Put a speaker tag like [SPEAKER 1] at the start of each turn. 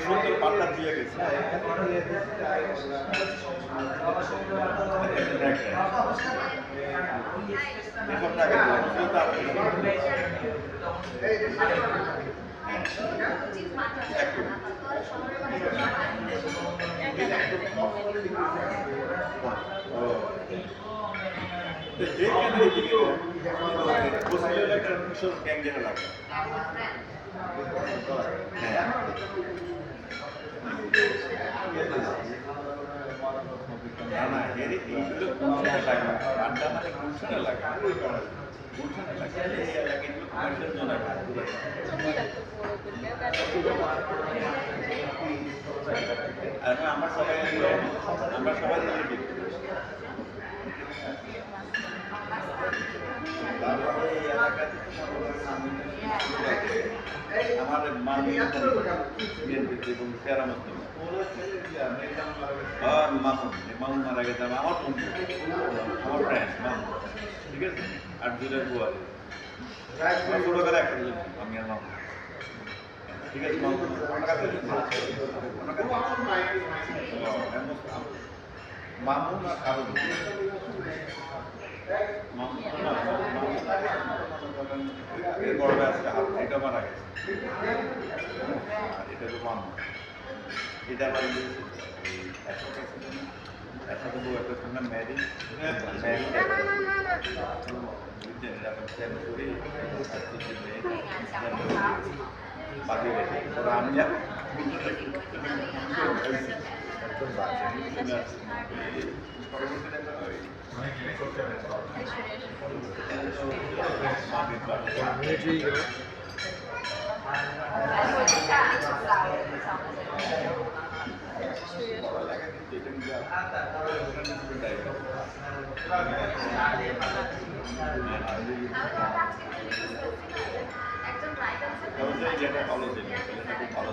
[SPEAKER 1] সুন্দর পাল্লা দিয়ে গেছে আমরা সবাই আমার মা এবং সেরামত মামুন মারা গেছে আমার বন্ধু আমার ফ্রেন্ড মামুন ঠিক আছে আর দুধের বুয়ারি ছোটবেলা একটা আমি আর মামুন ঠিক আছে মামুন মামুন আর কারণ বড় আছে এটা মারা গেছে এটা তো মামুন এটা আবার একসাথে বউ একটা শুনলাম ম্যারিজ বাকি ওরা আমি ভালো